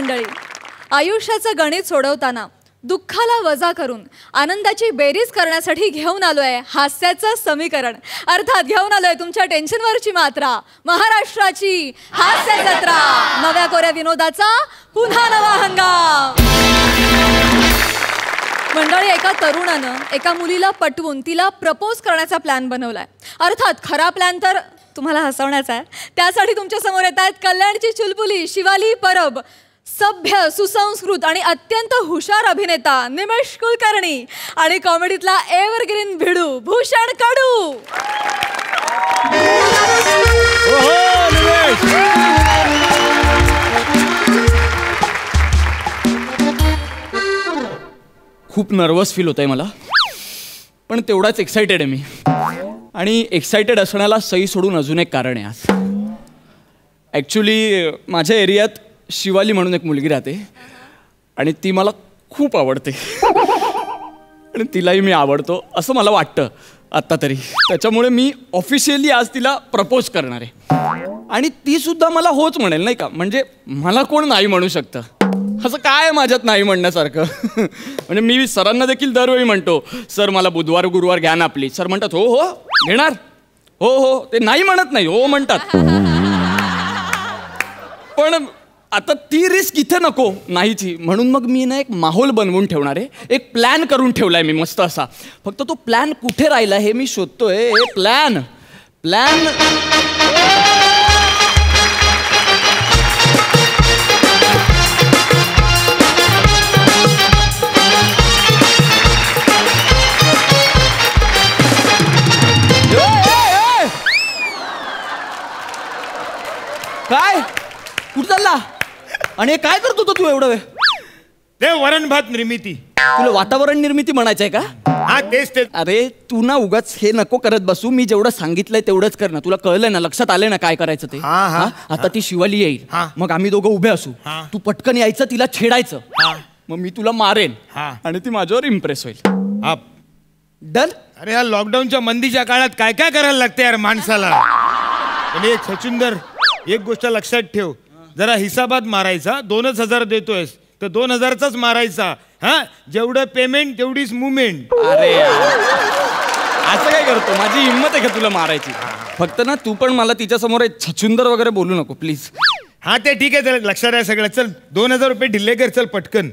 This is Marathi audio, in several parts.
मंडळी, आयुष्याचं गणित सोडवताना दुःखाला वजा करून आनंदाची बेरीज करण्यासाठी घेऊन आलोय हास्याचं समीकरण. अर्थात घेऊन आलोय तुमच्या टेन्शनवरची मात्रा, महाराष्ट्राची हास्य जत्रा. नव्या कोऱ्या विनोदाचा पुन्हा नवा हंगाम. मंडळी, एका तरुणानं एका मुलीला पटवून तिला प्रपोज करण्याचा प्लॅन बनवलाय. अर्थात खरा प्लॅन तर तुम्हाला हसवण्याचा आहे. त्यासाठी तुमच्या समोर येत आहेत कल्याणची चुलबुली शिवाली परब, सभ्य, सुसंस्कृत आणि अत्यंत हुशार अभिनेता निमेश कुलकर्णी आणि कॉमेडीतला एव्हरग्रीन भिडू भूषण कडू. खूप नर्वस फील होतंय मला, पण तेवढाच एक्साइटेड आहे मी. आणि एक्साइटेड असण्याला सही सोडून अजून एक कारण आहे आज. ॲक्च्युली माझ्या एरियात शिवाली म्हणून एक मुलगी राहते आणि ती मला खूप आवडते आणि तिलाही मी आवडतो असं मला वाटतं आत्ता तरी. त्याच्यामुळे मी ऑफिशियली आज तिला प्रपोज करणार आहे आणि ती सुद्धा मला होच म्हणेल, नाही का. म्हणजे मला कोण नाही म्हणू शकतं, असं काय माझ्यात नाही म्हणण्यासारखं. म्हणजे मी सरांना देखील दरवेळी म्हणतो, सर मला बुधवार गुरुवार घ्या ना आपली. सर म्हणतात हो हो घेणार, हो हो. ते नाही म्हणत नाही, हो म्हणतात. पण आता ती रिस्क इथे नको नाहीची, म्हणून मग मी ना एक माहोल बनवून ठेवणार आहे. एक प्लॅन करून ठेवलाय मी मस्त असा. फक्त तो प्लॅन कुठे राहिला हे मी शोधतोय. प्लॅन प्लॅन काय कुठं चालला आणि काय करतो तो तू एवढं वेळ? ते वरण भात निर्मिती. तुला वातावरण निर्मिती म्हणायचं आहे का? हा तेच तेच. अरे तू ना उगाच हे नको करत बसू. मी जेवढं सांगितलंय तेवढंच कर ना. तुला कळलंय ना, लक्षात आलंय ना काय करायचं ते? आता ती शिवाली येईल, मग आम्ही दोघं उभे असू. तू पटकन यायचं, तिला छेडायचं, मग मी तुला मारेन आणि ती माझ्यावर इम्प्रेस होईल. डन? अरे या लॉकडाऊनच्या मंदीच्या काळात काय काय करायला लागते यार माणसाला. आणि छचुंदर एक गोष्ट लक्षात ठेव, जरा हिसाबात मारायचा. 2,000 देतोयस तर 2,000चाच मारायचा. हा, जेवढं पेमेंट तेवढीच मुवमेंट. अरे असं काय करतो? माझी हिंमत आहे का तुला मारायची? फक्त ना तू पण मला तिच्या समोर छचुंदर वगैरे बोलू नको प्लीज. हा ते ठीक आहे, चल लक्षात आहे सगळं. चल 2,000 रुपये ढिल्ले कर, चल पटकन.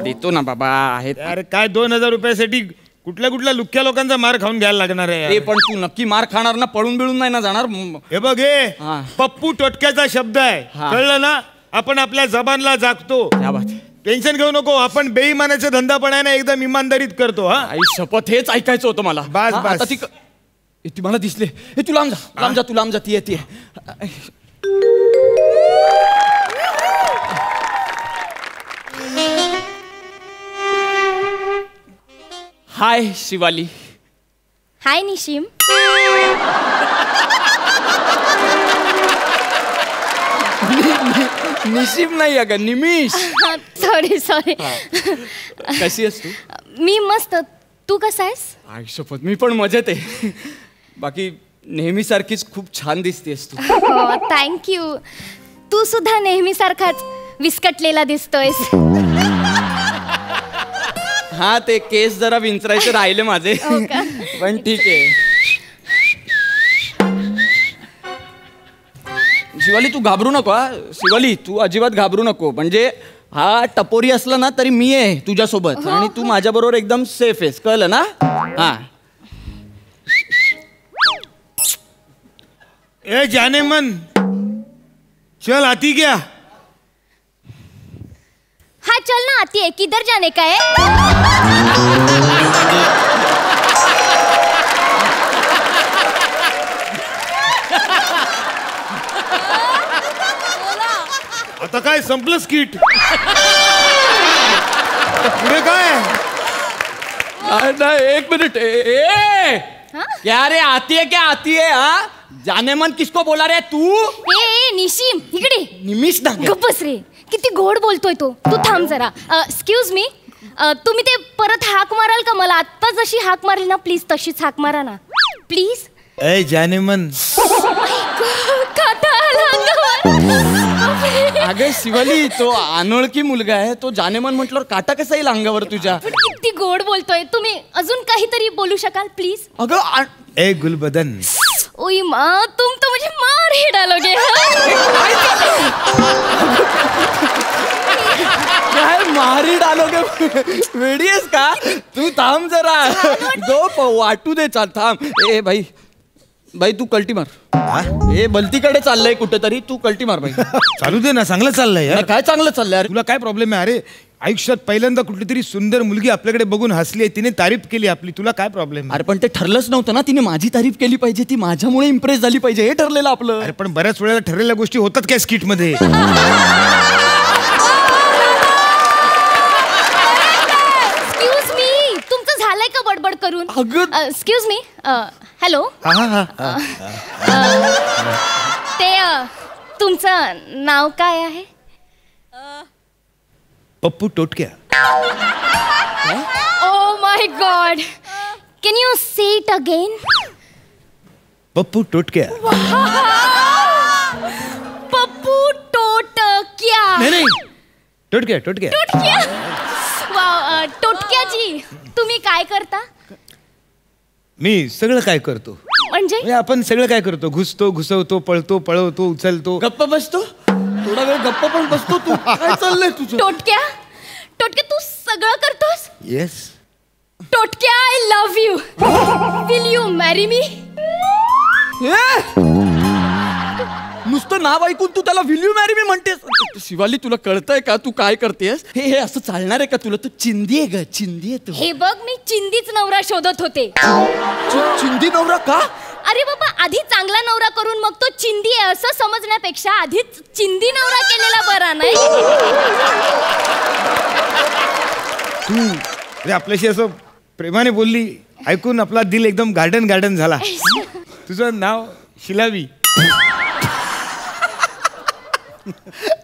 देतो ना बाबा. आहेत अरे काय 2,000 रुपयासाठी कुठल्या लुक्क्या लोकांचा मार खाऊन घ्यायला लागणार आहे. पण तू नक्की मार खाणार ना? पळून बिळून नाही ना जाणार? हे बघ, हे पप्पू टोटक्याचा शब्द आहे, कळलं ना? आपण आपल्या जबानला जागतो. टेन्शन घेऊ नको. आपण बेईमानाचा धंदा पण आहे ना एकदम इमानदारीत करतो. हा आई शपथ, हेच ऐकायचं होतं मला. बस बस. आता ती मला दिसले. हे तू लांब जा, लांब जा, तू लांब जा. ती येते. हाय शिवाली. हाय निशिम. निशिम नाही अगं, निमिष. Sorry sorry. कशी आहेस तू? मी मस्त. तू कसा आहेस? आई शपथ, मी पण मजेत आहे. बाकी नेहमीसारखीच खूप छान दिसतेस तू. थँक्यू. तू सुद्धा नेहमीसारखाच विस्कटलेला दिसतोयस. हा, ते केस जरा विंचरायचे राहिले माझे. पण ठीक आहे. शिवाली तू घाबरू नको. हा शिवाली, तू अजिबात घाबरू नको. म्हणजे हा टपोरी असला ना तरी मी आहे तुझ्यासोबत आणि तू माझ्याबरोबर एकदम सेफ आहेस, कळलं ना? हा. ए जाने मन, चल आती क्या? हाँ चल ना आती है. किधर जाने का है? आता काय संपलं स्किट? पुढे काय? एक मिनिट. क्या रे, आती है क्या आती है? हा, जाने मन किसको बोला रे तू? ए निशिम, इकडे. निमिष ना. गप्प बस रे. किती गोड बोलतोय तो. तू थांब जरा. एक्सक्यूज मी, तुम्ही ते परत हाक माराल का मला? आत्ता जशी हाक मारली ना, प्लीज तशीच हाक मारा ना प्लीज. ए जाने मन. अगं शिवाली, तो अनोळखी मुलगा आहे, तो जानेमन म्हटल्यावर काटा कसा येईल अंगावर तुझ्या? पण किती गोड बोलतोय. तुम्ही अजून काहीतरी बोलू शकाल प्लीज? अगं ए गुलबदन, ओई मा, तुम तो मुझे मार ही डालोगे. काय मारी डालोगे? वेडी आहेस का तू? थांब जरा, गो वाटू दे, चाल थांब. ए भाई भाई, तू कल्टी मार. हे बलतीकडे चाललंय कुठेतरी, तू कल्टी मार भाई. चालू दे ना, चांगलं चाललंय यार. काय चांगलं चाललंय अरे? तुला काय प्रॉब्लेम आहे? अरे आयुष्यात पहिल्यांदा कुठली तरी सुंदर मुलगी आपल्याकडे बघून हसली, तिने तारीफ केली आपली, तुला काय प्रॉब्लेम? अरे पण ते ठरलंच नव्हतं ना, तिने माझी तारीफ केली पाहिजे, ती माझ्यामुळे इम्प्रेस झाली पाहिजे, हे ठरलेलं आपलं. अरे पण बऱ्याच वेळेला ठरलेल्या गोष्टी होतात काय स्किट मध्ये? एक्सक्यूज मी, तुमचं झालंय का बडबड करून? अगं. Excuse me, hello. ते तुमचं नाव काय आहे? Pappu Totkya. Oh my god, can you say it again? Pappu Totkya. Pappu Totkya. नाही, टोटक्या टोटक्या. टोटक्या. वाव, टोटक्याजी, तुम्ही काय करता? मी सगळं काय करतो. म्हणजे आपण सगळं काय करतो, घुसतो, घुसवतो, पळतो, पळवतो, उचलतो. गप्प बसतो, थोडा वेळ गप्प पण बसतो. तू काय चाललंय तुझं? टोटक्या, टोटक्या तू सगळं करतोस? Yes. Totkya, I love you. Will you marry me? नुसतं नाव ऐकून तू त्याला विल यू मॅरी मी म्हणतेस? शिवाली, तुला कळतंय का तू काय करतेस? हे असं चालणार आहे का तुला? तू चिंदी आहे ग, चिंदी आहे तू. हे बघ, मी चिंदीच नवरा शोधत होते. चिंदी नवरा का? अरे बाबा, आधी चांगला नवरा करून मग तो चिंदी आहे असं समजण्यापेक्षा आधीच चिंदी नवरा केलेला बरा नाही? तू अरे आपल्याशी असं प्रेमाने बोलली, ऐकून आपला दिल एकदम गार्डन गार्डन झाला. तुझं नाव शिलावी.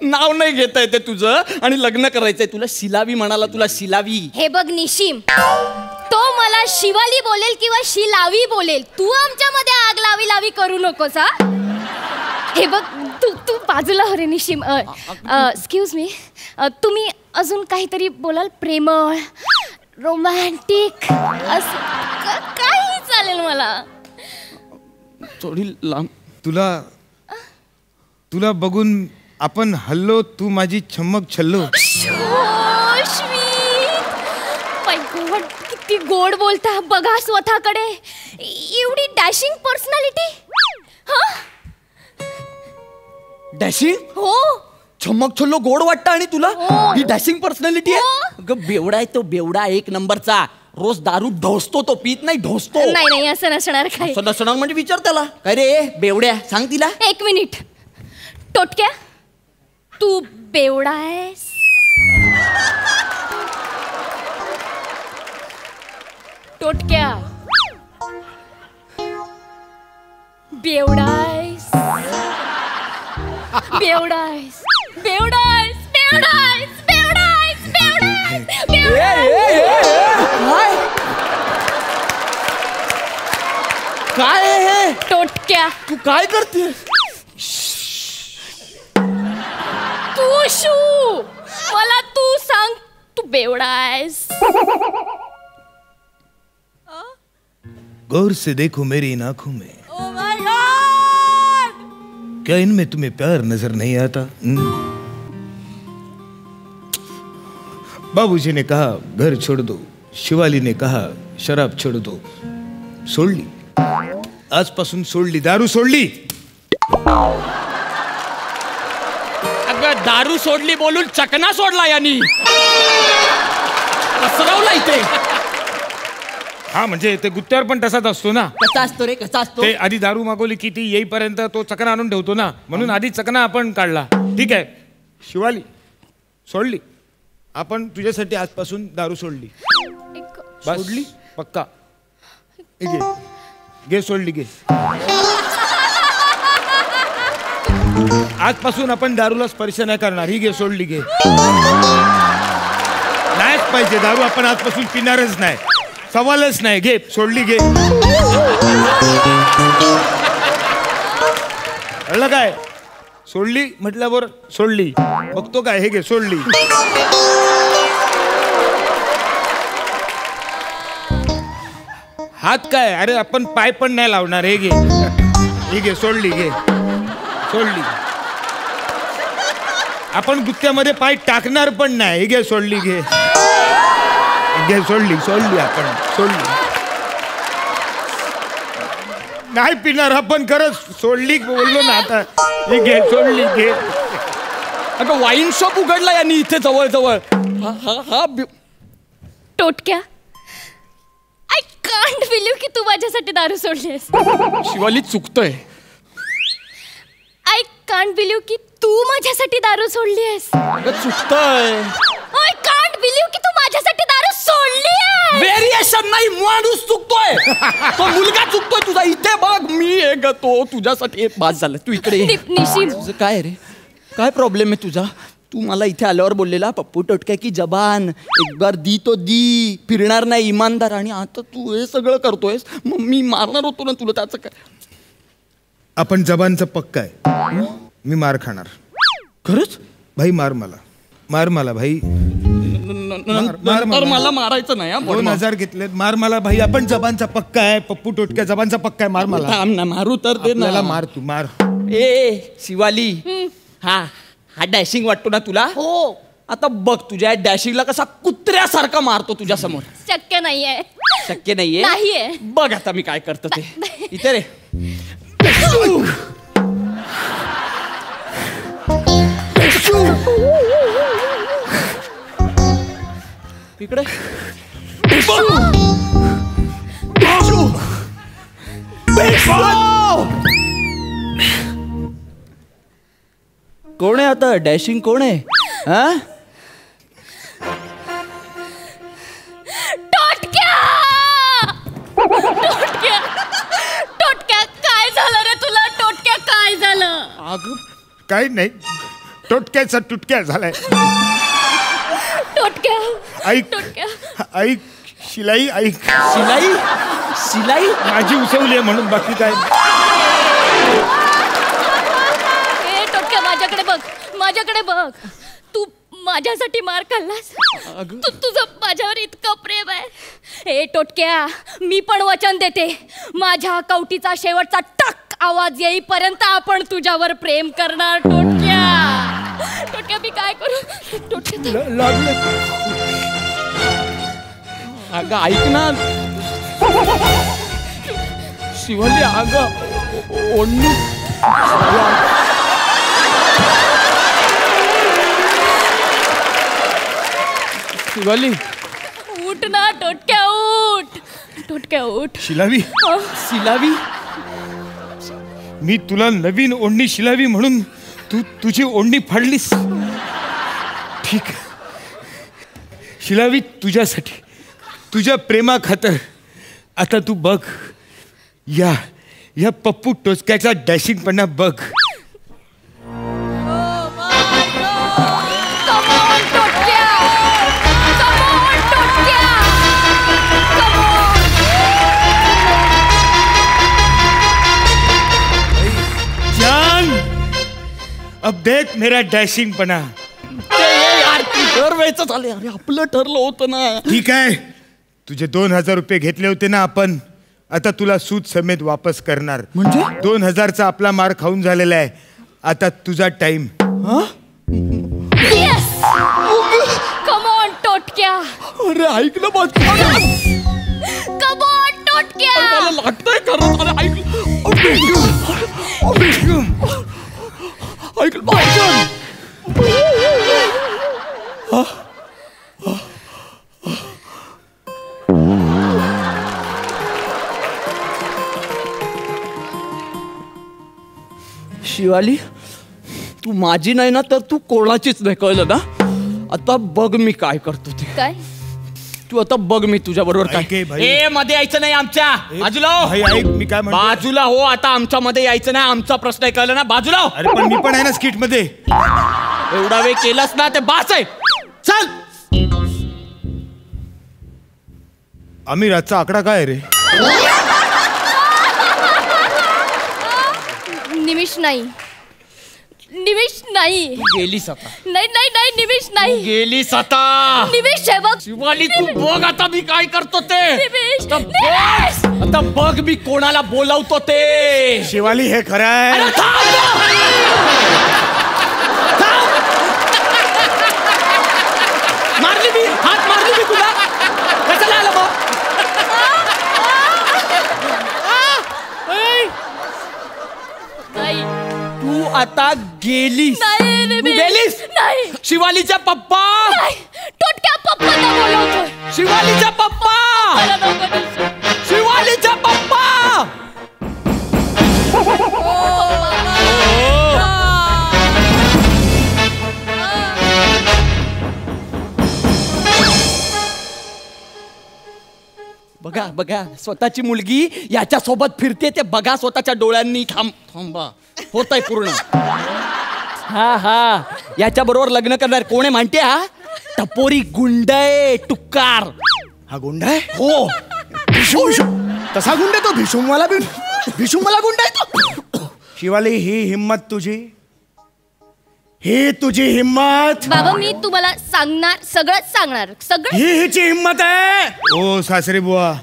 नाव नाही घेता येते तुझं, आणि लग्न करायचंय तुला. शिलावी म्हणाला तुला, शिलावी. हे बघ निशिम, तो मला शिवाली बोलेल किंवा शिलावी बोलेल, तू आमच्यामध्ये आग लावी लावी करू नकोस हा. हे बघ, तू तू बाजूला हो रे निशिम. एक्सक्यूज मी, तुम्ही अजून काहीतरी बोलाल? प्रेमळ, रोमॅन्टिक, असं काही चालेल मला. थोडी लांब. तुला बघून आपण हल्लो, तू माझी छम्मक छल्लो. किती गोड बोलता, बघा स्वतःकडे. एवढी डॅशिंग पर्सनॅलिटी. डॅशिंग? हो. छम्मक छल्लो गोड वाटतं आणि तुला हो. ही डॅशिंग पर्सनॅलिटी आहे? हो. अगं बेवडा आहे तो, बेवडा एक नंबरचा. रोज दारू ढोसतो तो, पीत नाही ढोसतो. नाही नाही, असं नसणार काय. असं नसणार म्हणजे विचार त्याला. काय रे बेवड्या, सांग तिला. एक मिनिट. टोटक्या, तू बेवडा आहेस? टोटक्या, बेवडा आहेस? बेवडा आहेस, बेवडा आहेस, बेवडा आहेस, बेवडा आहेस, बेवडा आहेस, बेवडा आहेस. काय आहे हे? टोटक्या, तू काय करते? तू शू, मला तू सांग, तू बेवडा आहेस? गौर से देखो मेरी इन आंखों में, Oh my God! क्या इनमें तुम्हें प्यार नजर नहीं आता? बाबूजी ने कहा घर छोड़ दो, शिवाली ने कहा शराब छोड़ दो. सोडली, आजपासून सोडली, दारू सोडली. अगं दारू सोडली बोलून चकना सोडला यांनी. पसरवला इथे. हा म्हणजे ते गुत्त्यावर पण तसाच असतो ना. कसा असतो रे, कसा असतो? ते आधी दारू मागवली की ती येईपर्यंत तो चकना आणून ठेवतो ना, म्हणून आधी चकना आपण काढला. ठीक आहे, शिवाली सोडली, आपण तुझ्यासाठी आजपासून दारू सोडली. बस, सोडली पक्का. घे घे, सोडली, घे. आजपासून आपण दारूला स्पर्श नाही करणार. ही घे, सोडली, घे. नाहीच पाहिजे दारू, आपण आजपासून पिणारच नाही, सवालच नाही. घे, सोडली, घे. कळलं काय? सोडली म्हटल्यावर सोडली. बघतो काय, हे घे सोडली. हात काय, अरे आपण पाय पण नाही लावणार. हे घे, हे घे सोडली, घे सोडली. आपण गुत्त्यामध्ये पाय टाकणार पण नाही. हे घे सोडली, घे घे सोडली. सोडली आपण, सोडली. नाही पिणार आपण, खरंच सोडली बोललो ना आता. हे घे सोडली, घे. अगं वाईन शॉप उघडला यांनी इथे जवळ जवळ. टोटक्या, आय कांट बिलीव की तू माझ्यासाठी दारू सोडलीस. शिवाली चुकतोय. आय कांट बिलीव की तू माझ्यासाठी दारू सोडलीस. अगं चुकतोय. आय कांट बिलीव की तू माझ्यासाठी दारू सोडलीस. व्हेरिएशन नाही, माणूस चुकतोय. तो मुलगा चुकतोय तुझा. इथे बघ, मी एक तो तुझ्यासाठी बास झालं. तू इकडे ये. निशिम, तुझं काय रे, काय प्रॉब्लेम आहे तुझा? तू मला इथे आल्यावर बोललेला पप्पू टोटक्या की जबान एक बार दी तो दी, फिरणार नाही, इमानदार. आणि आता तू हे सगळं करतोयस. मग मी मारणार होतो ना तुला, त्याचं काय? आपण जबानचं पक्का आहे. मी मार खाणार. खरंच भाई मार मला, मार मला भाई. नंतर मला मारायचं नाही हा. 2000 घेतलेत, मार मला भाई. आपण जबानचा पक्का आहे. पप्पू टोटक्या जबानचा पक्का आहे. मार मला. थांब ना, मारू तर दे ना. आपल्याला मार, तू मार. ए शिवाली, हा हा डॅशिंग वाटतो ना तुला? हो. आता बघ तुझ्या डॅशिंगला कसा कुत्र्यासारखा मारतो तुझ्या समोर. शक्य नाहीये. शक्य नाहीये. नाहीये. बघ आता मी काय करतो ते. इथे रे. इकडे कोण आहे आता? डॅशिंग कोण आहे? हा टोटक्या, टोटक्या, टोटक्या, काय झालं रे तुला? टोटक्या, काय झालं? अगं काही नाही, टोटक्याचा तुटक्या झालाय. टोटक्या, ऐक, टोटक्या. ऐक शिलाई, ऐक. शिलाई, शिलाई माझी उसवली आहे म्हणून, बाकी काय. ए टोटक्या, माझ्याकडे बघ, माझ्याकडे बघ. तू माझ्यासाठी मार खाल्लास. तुझं माझ्यावर इतकं प्रेम आहे. ए टोटक्या, मी पण वचन देते, माझ्या कवटीचा शेवटचा टक आवाज येईपर्यंत आपण तुझ्यावर प्रेम करणार. टोटक्या, टोटक्या, मी काय करू? टोटक्या, अगं ऐक ना शिवाली, अगं ओढणी. शिवाली उठ ना टोटक्या, उठ. टोटक्या उठ. शिलावी, शिलावी, मी तुला नवीन ओढणी शिलावी म्हणून तू तुझी ओढणी फाडलीस. ठीक आहे शिलावी, तुझ्यासाठी, तुझ्या प्रेमा खातर आता तू बघ, या पप्पू टोचक्याचा डॅशिंगपणा बघ. Come on, टोटक्या. Come on, टोटक्या. Come on. जान, अब देख मेरा डॅशिंगपणा. दरवेळेच झाले. अरे आपलं ठरलं होतं ना. ठीक आहे, तुझे 2000 रुपये घेतले होते ना आपण, आता तुला सूद समेत वापस करणार. म्हणजे 2000चा आपला मार खाऊन झालेला आहे. आता तुझा टाइम. Yes. Come on, टोटक्या. अरे ऐक ना बघ. Come on, टोटक्या. मला लागतंय खरंच. अरे ऐक, ऐक शिवाली, तू माझी नाही ना, तर तू कोणाचीच नाही, कळलं ना? आता बघ मी काय करतो ते. काय? तू आता बघ मी तुझ्या बरोबर ऐक काय. ए भाई. ए मध्ये यायचं नाही आमच्या. बाजूला हो. भाई ऐक, मी काय म्हणतो. बाजूला हो. आता आमच्या मध्ये यायचं नाही. आमचा प्रश्न आहे, कळलं ना? बाजूला हो. अरे पण मी पण आहे ना स्किट मध्ये. एवढा वेळ केलास ना, ते बास आहे. चल. आमिराजचा आकडा काय रे? निमिष नाही, निमिष नाही. गेलीस आता. नाही नाही नाही निमिष नाही. गेलीस आता. निमिष आहे बघ. शिवाली तू बघ आता मी काय करतो ते. निमिष, आता बघ. आता बघ मी कोणाला बोलावतो ते. शिवाली हे खरं आहे. अरे थांब ना. मारली मी, हात मारली मी तुला. कशाला आलं मग? नाही. तू आता गेलीस. नाही तू निमिष. गेलीस. नाही. शिवालीचा पप्पा. नाही. टोटक्या पप्पाला बोलवतोय. शिवालीचा पप्पा. मला नको दिसू. शिवालीचा पप्पा. बघा बघा स्वतःची मुलगी याच्या सोबत फिरते ते बघा स्वतःच्या डोळ्यांनी. थांबा होतंय पूर्ण. हा हा याच्या बरोबर लग्न करणार कोण आहे माहितीये? हा टपोरी गुंड आहे, टुक्कार. हा गुंड आहे? हो. तसा गुंड आहे तो. भिशुमवाला भिशुमवाला गुंड आहे तो. शिवाली ही हिम्मत तुझी, ही तुझी हिम्मत. बाबा मी तुम्हाला सांगणार, सगळंच सांगणार, सगळं. ही हिची हिम्मत आहे. ओ सासरे बुवा,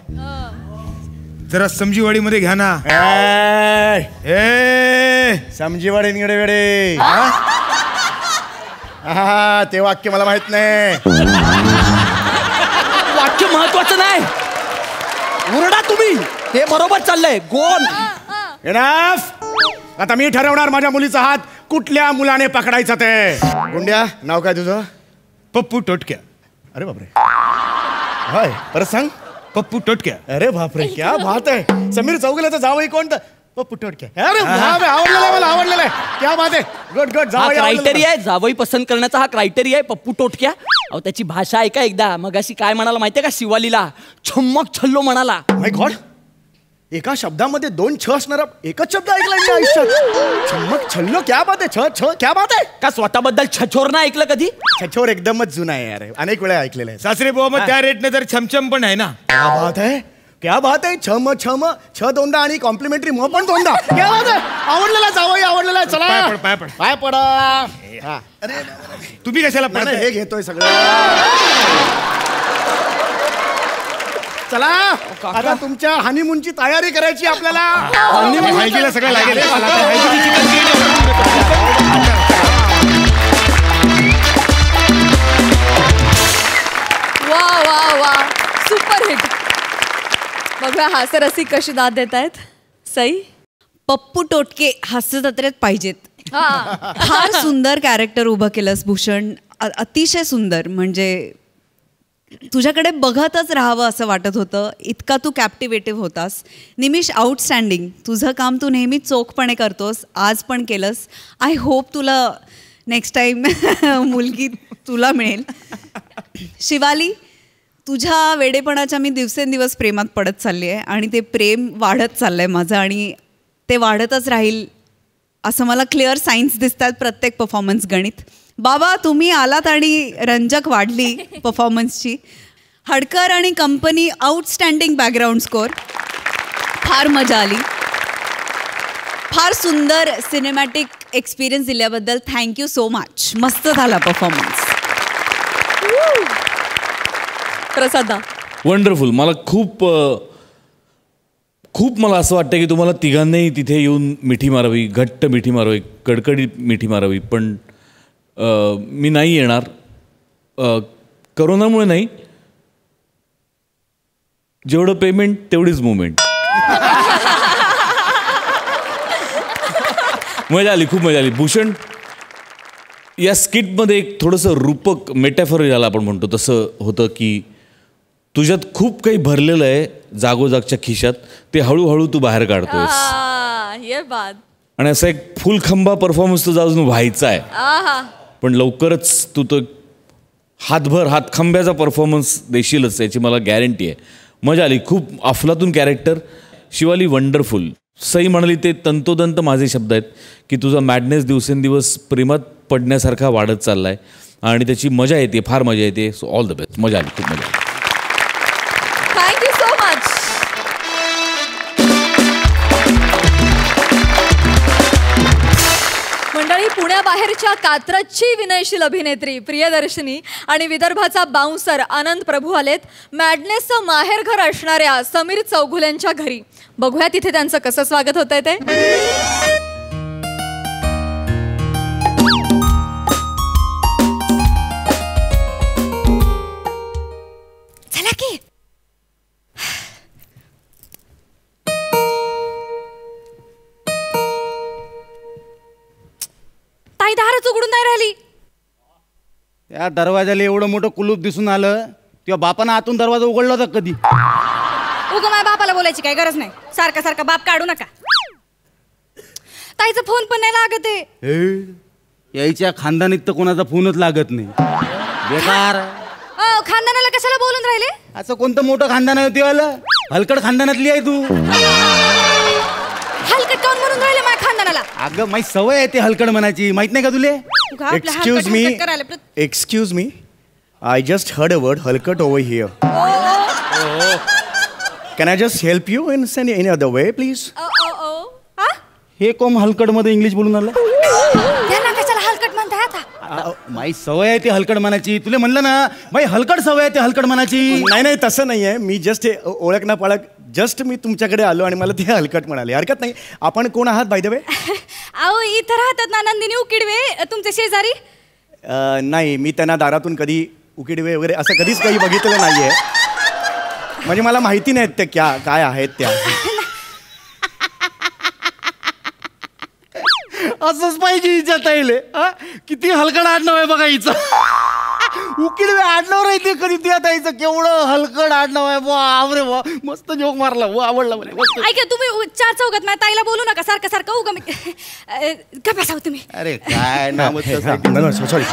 जरा समजीवाडीमध्ये घ्या ना. समजीवाडी निगडे वेडे. हा ते वाक्य मला माहित नाही. वाक्य महत्वाचं नाही. ओरडा तुम्ही. हे बरोबर चाललंय. गोल. एनाफ. आता मी ठरवणार माझ्या मुलीचा हात कुठल्या मुलाने पकडायचा ते. गुंड्या नाव काय तुझं? पप्पू टोटक्या. अरे बापरे. हाय परत सांग. पप्पू टोटक्या. अरे बापरे क्या बात आहे. समीर चौगुलेचं जावई कोणतं? पप्पू टोटक्या. अरे आवडलेलं आहे मला, आवडलेलं आहे. क्या बात आहे. Good good. हा जावई क्रायटेरिया आहे. जावई पसंत करण्याचा हा क्रायटेरिया आहे. पप्पू टोटक्या. अहो त्याची भाषा ऐका एकदा. मगाशी काय म्हणाला माहितीये का? शिवालीला छम्मक छल्लो म्हणाला. माय गॉड. एका शब्दामध्ये दोन छ असणारा एकच शब्द ऐकलाय मी आयुष्यात. छम्मक छल्लो. क्या बात आहे. छ छ क्या बात आहे. का स्वतःबद्दल छछोर ना ऐकलं कधी? छछोर एकदमच जुना आहे यार. अनेक वेळा ऐकलेलं आहे. सासरे बुवा मग त्या रेटने तर छमछम पण आहे ना. क्या बात आहे. क्या बात आहे. छम छम छ दोनदा आणि कॉम्प्लिमेंटरी म पण दोनदा. क्या बात आहे. आवडलेला जावई, आवडलेला आहे. चला पाय पड, पाय पड. पाय पडा. हा. अरे तुम्ही कशाला नाही, पडताय? हे घेतोय सगळं. चला आता तुमच्या हनीमूनची तयारी करायची आपल्याला. हळदीला सगळं लागेल. मला आता हळदीची चिकन वा वा वा सुपर हिट. बघूया हास्यरसिक कशी दाद देत आहेत. सई. पप्पू टोटके हास्य जत्रेत पाहिजेत. फार सुंदर कॅरेक्टर उभं केलंस भूषण. अतिशय सुंदर. म्हणजे तुझ्याकडे बघतच राहावं असं वाटत होतं. इतका तू कॅप्टिवेटिव्ह होतास. निमिष आउटस्टँडिंग. तुझं काम तू नेहमी चोखपणे करतोस. आज पण केलंस. आय होप तुला नेक्स्ट टाईम मुलगी तुला मिळेल. शिवाली तुझ्या वेडेपणाच्या मी दिवसेंदिवस प्रेमात पडत चालली आहे आणि ते प्रेम वाढत चाललं आहे माझं आणि ते वाढतच राहील असं मला क्लिअर सायन्स दिसतात प्रत्येक परफॉर्मन्स. गणित बाबा तुम्ही आलात आणि रंजक वाढली परफॉर्मन्सची. हडकर आणि कंपनी आउटस्टँडिंग बॅकग्राऊंड स्कोअर. फार मजा आली. फार सुंदर सिनेमॅटिक एक्सपिरियन्स दिल्याबद्दल थँक्यू सो मच. मस्त झाला परफॉर्मन्स. प्रसादा. वंडरफुल. मला खूप मला असं वाटतं की तुम्हाला तिघांनाही तिथे येऊन मिठी मारावी, घट्ट मिठी मारावी, कडकडीत मिठी मारावी. पण मी नाही येणार. करोनामुळे नाही. जेवढं पेमेंट तेवढीच मुवमेंट. मजा आली, खूप मजा आली. भूषण या स्किटमध्ये एक थोडंसं रूपक मेटॅफर ज्याला आपण म्हणतो तसं होतं की तुझ्यात खूप काही भरलेलं आहे जागोजागच्या खिशात. ते हळूहळू तू बाहेर काढतोयस. ये बात. आणि असा एक फुलखंबा परफॉर्मन्स तुझा अजून व्हायचा आहे. आहा. पण लवकरच तू तो हातखंब्याचा परफॉर्मन्स देशीलच याची मला गॅरंटी आहे. मजा आली. खूप अफलातून कॅरेक्टर. शिवाली वंडरफुल. सई म्हणाली ते तंतोतंत माझे शब्द आहेत की तुझा मॅडनेस दिवसेंदिवस प्रेमात पडण्यासारखा वाढत चालला आहे आणि त्याची मजा येते, फार मजा येते. So all the best. मजा आली, खूप मजा आली. Thank you so much. मंडळी पुण्याबाहेर घराबाहेरच्या कात्रजची विनयशील अभिनेत्री प्रियदर्शनी आणि विदर्भाचा बाउन्सर आनंद प्रभू आलेत मॅडनेसचं माहेरघर असणाऱ्या समीर चौघुल्यांच्या घरी. बघूया तिथे त्यांचं कसं स्वागत होतंय ते. चला की. ताई दारच उघडून नाही राहिली. त्या दरवाजाला एवढं मोठं कुलूप दिसून आलं तेव्हा बापानं आतून दरवाजा उघडला होता कधी? उगा माझ्या बापाला बोलायची काही गरज नाही. सारखा सारखा बाप काढू नका. ताईचा फोन पण नाही लागत आहे. यायच्या खानदानीत तर कोणाचा फोनच लागत नाही. बेकार. खानदानाला कशाला बोलून राहिले? असं कोणतं मोठं खानदान आहे तेव्हा? हलकड खानदानातली आहे तू. हलकट काऊन म्हणून राहिले माझ्या खानदानाला? अगं माझी सवय आहे ते हलकड म्हणायची, माहित नाही का तुले? Excuse me, excuse me, I just heard a word हलकट over here. Can I just help you in any other way please? हे कोण हलकड मध्ये इंग्लिश बोलून आलं? त्यांना कशाला हलकट म्हणताय आता? माई सवय आहे ते हलकड म्हणायची. तुला म्हणलं ना माई हलकड सवय आहे ते हलकड म्हणायची. नाही नाही तसं नाही आहे. मी जस्ट हे ओळख ना पाळख जस्ट मी तुमच्याकडे आलो आणि मला ते हलकट म्हणाले. हरकत नाही. आपण कोण आहात बाय द वे? अहो इथं राहतात ना नंदिनी उकिडवे तुमचे शेजारी. नाही मी त्यांना दारातून कधी उकिडवे वगैरे असं कधीच काही बघितलेलं नाही आहे. म्हणजे मला माहिती नाहीत त्या काय आहेत त्या. असंच पाहिजे हिच्या ताईले. किती हलकड आडनाव आहे बघा हिचं. उकिडवे आडनाव राहते कधी त्या ताईचं. केवढं हलकड आडनाव आहे. बापरे वा, मस्त जोक मारला. आवडला मला. ऐका तुम्ही चार चौघात माझ्या ताईला बोलू नका सारखं सारखं. उगा का बसाव तुम्ही. अरे काय नाव सॉरी.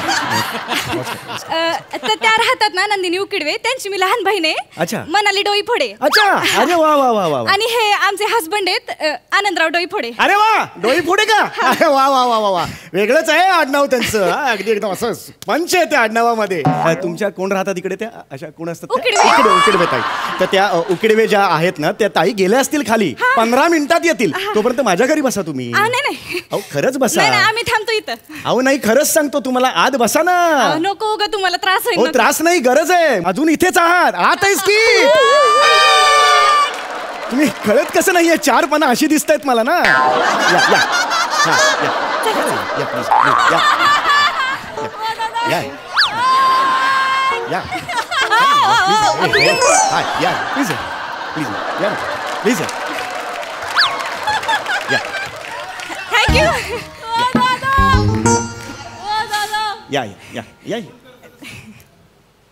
तर त्या राहतात ना नंदिनी उकिडवे त्यांची मी लहान बहीण आहे. अच्छा. मनाली डोई फोडे. अच्छा. अरे वा वा वा वा. आणि हे आमचे हसबंड आहेत आनंदराव डोई फोडे. अरे वा डोई फोडे का? अरे वा वा वा वा. वेगळंच आहे आडनाव त्यांचं. अगदी एकदम असं पंच आहे त्या आडनावामध्ये. तुमच्या कोण राहतात इकडे त्या अशा कोण असतात? उकिडवे ताई. तर त्या उकिडवे ज्या आहेत ना त्या ताई गेल्या असतील खाली. 15 मिनिटात येतील. तोपर्यंत माझ्या घरी बसा तुम्ही. नाही अहो खरंच बसा. आम्ही थांबतो इथं. अहो नाही खरंच सांगतो तुम्हाला आत बसा ना. नको उगा तुम्हाला त्रास होईल. त्रास नाही गरज आहे. अजून इथेच आहात. आत आहेस की तुम्ही कळत कसं नाहीये? 4 पानं अशी दिसत आहेत मला ना. या या या प्लीज या या या प्लीज प्लीज या प्लीज या. थँक्यू. या या या.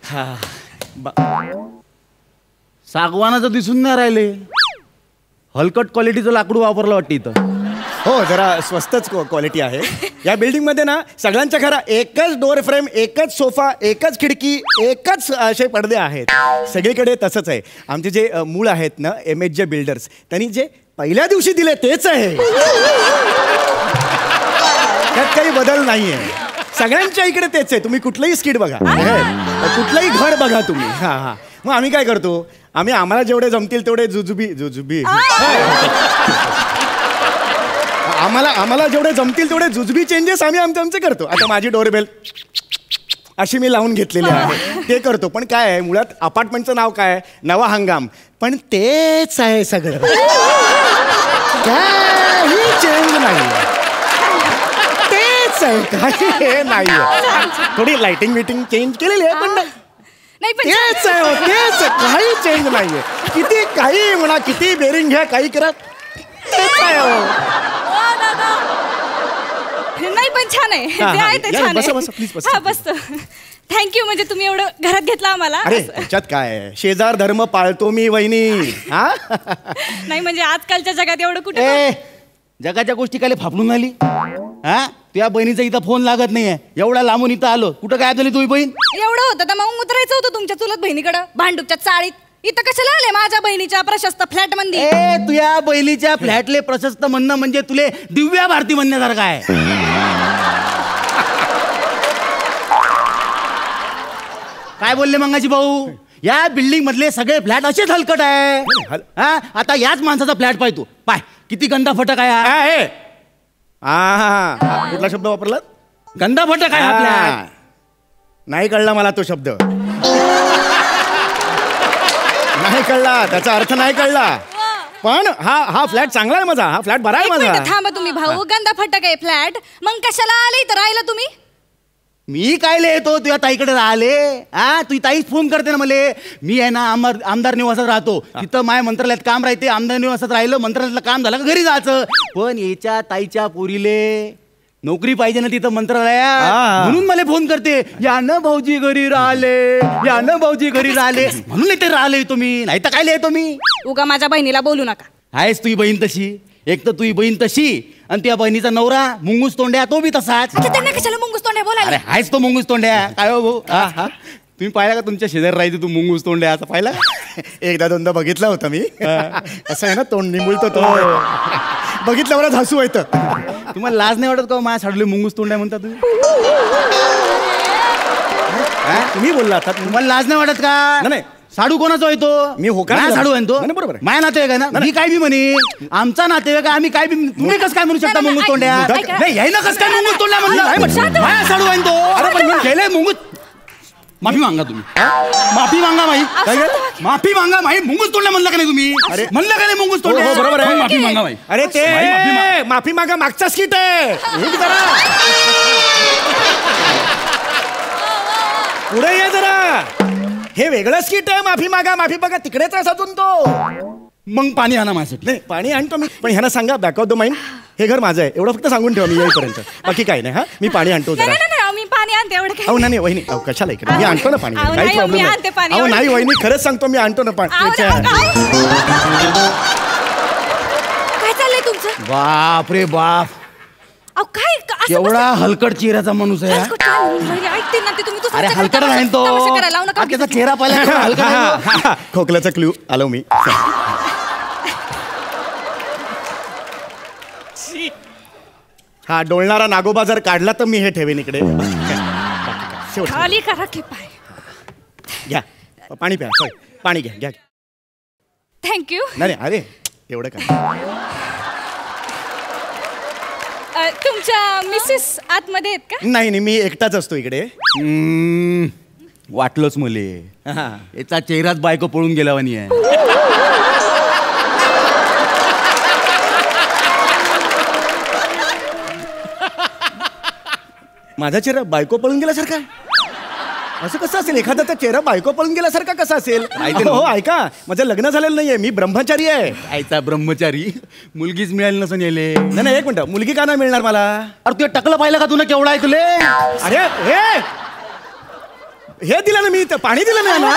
हा सागवानाचं दिसून नाही राहिले. हलकट क्वालिटीचं लाकूड वापरलं वाटतं इथं. हो जरा स्वस्तच क्वालिटी आहे. या बिल्डिंगमध्ये ना सगळ्यांच्या घरात एकच डोअर फ्रेम, एकच सोफा, एकच खिडकी, एकच असे पडदे आहेत. सगळीकडे तसंच आहे. आमचे जे मूळ आहेत ना MHJ बिल्डर्स त्यांनी जे पहिल्या दिवशी दिले तेच आहे. त्यात काही बदल नाही आहे. सगळ्यांच्या इकडे तेच आहे. तुम्ही कुठलंही स्किट बघा, कुठलंही घर बघा तुम्ही. हां हां. मग आम्ही काय करतो? आम्हाला जेवढे जमतील तेवढे जुजुबी आम्हाला जेवढे जमतील तेवढे जुजबी चेंजेस आम्ही आमचे करतो. आता माझी डोरबेल अशी मी लावून घेतलेली आहे ते करतो. पण काय आहे मुळात अपार्टमेंटचं नाव काय? नवा हंगाम. पण तेच आहे सगळं. काही चेंज नाही. तेच आहे. काही नाही. थोडी लाइटिंग विटिंग चेंज केलेली आहे पण तेच आहे. तेच काही चेंज नाहीये. किती काही म्हणा, किती बेरिंग घ्या, काही करा, तेच आहे. नाही पण छान आहे. ते आहे ते छान आहे. बसतो. थँक्यू. म्हणजे तुम्ही एवढं घरात घेतलं आम्हाला. अरे त्याच्यात काय शेजार धर्म पाळतो मी वहिनी. हा नाही म्हणजे आजकालच्या जगात एवढं कुठे जगाच्या गोष्टी काय फापलून आली. हा तुझ्या बहिणीचा इथं फोन लागत नाहीये. एवढा लांबून इथं आलो. कुठं काय झाली तुझी बहीण? एवढं होतं तर मग उतरायचं होतं तुमच्या चुलत बहिणीकडं भांडूपच्या चाळीत. इथं कशाला आले माझ्या बहिणीच्या प्रशस्त फ्लॅट मध्ये? तुझ्या बहिणीच्या फ्लॅटले प्रशस्त म्हणणं म्हणजे तुले दिव्या भारती म्हणण्यासारखं आहे. काय बोलले मंगाजी भाऊ? या बिल्डिंग मधले सगळे फ्लॅट असेच हलकट आहे. आता याच माणसाचा फ्लॅट पाय तू. पाय किती गंदा फटक आहे. कुठला शब्द वापरला? गंदा फटक आहे आपल्या. नाही कळला मला तो शब्द. नाही कळला, त्याचा अर्थ नाही कळला. पण हा फ्लॅट चांगला आहे माझा. हा फ्लॅट बरा आहे एक माझा. मिनिट थांबा तुम्ही भाऊ. गंदा फटक आहे फ्लॅट, मग कशाला आले इथं राहिला तुम्ही? मी काय येतो तुझ्या ताईकडे राहिले. हा तुझी ताईच फोन करते ना मला. मी आहे ना आमदार निवासात राहतो. तिथं माय मंत्रालयात काम राहते. आमदार निवासात राहिलं, मंत्रालयातलं काम झालं का घरी जायचं. पण याच्या ताईच्या पोरीले नोकरी पाहिजे ना तिथं मंत्रालयात, म्हणून मला फोन करते. या न भाऊजी घरी राहिले, या न भाऊजी घरी राहिले, म्हणून इथे राहिले तुम्ही. नाही तर काय येतो मी. उगा माझ्या बहिणीला बोलू नका. आहेस तुझी बहीण तशी. एक तर तुझी बहीण तशी आणि त्या बहिणीचा नवरा मुंगूस तोंड्या, तो बी तसाच. आता त्यांना कशाला मुंगूस तोंड्या बोलायला? अरे हायच तो मुंगूस तोंड्या. काय हो भाऊ. हा तुम्ही पाहिला का तुमच्या शेजारी राहायचं तू मुंगूस तोंड्या असं पाहिला? एकदा दोनदा बघितला होता मी. असं आहे ना तोंड निमुळतो तो. बघितल्यावर हसू येतं. तुम्हाला लाज नाही वाटत का माझ्या साडले मुंगूस तोंड्या म्हणता तुम्ही? तुम्ही बोलला आता. तुम्हाला लाज नाही वाटत का? नाही साडू कोणाचा आहे तो? मी होकार माझा साडू आहे तो. नाही, बरोबर आहे. माझ्या नातेवाईक आहे ना. मी काय बी म्हणे आमचा नातेवाईक आहे, आम्ही काय बी. तुम्ही कसं काय म्हणू शकता नाही, मुंगूस तोंड्या? ऐका. नाही याय ना कसं काय मुंगूस तोंड्या म्हणलं. माझ्या साडू आहे तो. अरे पण मी केलंय मुंगूस. माफी मागा तुम्ही. माफी मागा माई. माफी मागा माई. मुंगूस तोंड्या म्हणलं का नाही तुम्ही? अरे म्हणलं का नाही मुंगूस तोंड्या? हो, बरोबर आहे. मग माफी मागा माई. अरे ते माफी मागा. माफी मागा मागचा स्किट आहे. एक जरा पुढे ये जरा. हे वेगळं स्किट आहे. माफी मागा माफी मागा तिकडेच आहे सजून तो. मग पाणी आणा माझ्यासाठी. नाही पाणी आणतो मी. पण ह्यांना सांगा बॅक ऑफ द माइंड हे घर माझं आहे एवढं फक्त सांगून ठेवा मी येईपर्यंत. बाकी काही नाही. हा मी पाणी आणतो जरा. नाही, मी पाणी आणते एवढं काय. अहो नाही वहिनी. अहो कशाला इकडे मी आणतो ना पाणी. अहो, काही नाही, प्रॉब्लेम मी आणते पाणी. नाही. अहो नाही वहिनी खरंच सांगतो मी आणतो ना पाणी. काय चाललंय तुमचं? बाप रे बाप. अहो काय असं एवढा हलकट चेहऱ्याचा माणूस आहे. ऐकते ना ते तुम्ही. अरे हलकट नाही तो. करायला लावू नका. त्याचा चेहरा पाहिला हलकट आहे तो. खोकल्याचा क्ल्यू आलो मी. हा डोलणारा नागोबा जर काढला तर मी हे ठेवेन इकडे. शेवट खाली करा की पाय. घ्या पाणी प्या. सॉरी पाणी घ्या घ्या. थँक्यू. नाही अरे एवढं काय. तुमच्या मिसेस आतमध्ये आहेत का? नाही नाही मी एकटाच असतो इकडे. वाटलंच मले. याचा चेहराच बायको पळून गेल्यावानी आहे. माझा चेहरा बायको पळून गेल्यासारखा असं कसं असेल? एखाद्याचा चेहरा बायको पळून गेल्यासारखा कसा असेल? हो ऐका माझं लग्न झालेलं नाहीये. मी ब्रह्मचारी आहे. आयचा ब्रह्मचारी. मुलगीच मिळाली नसून येले. नाही एक मिनिट. मुलगी का नाही मिळणार मला? अरे तुझ्या टकलं पाहिलं का तुला केवढा आहे तुले? अरे हे दिलं ना मी. पाणी दिलं नाही ना.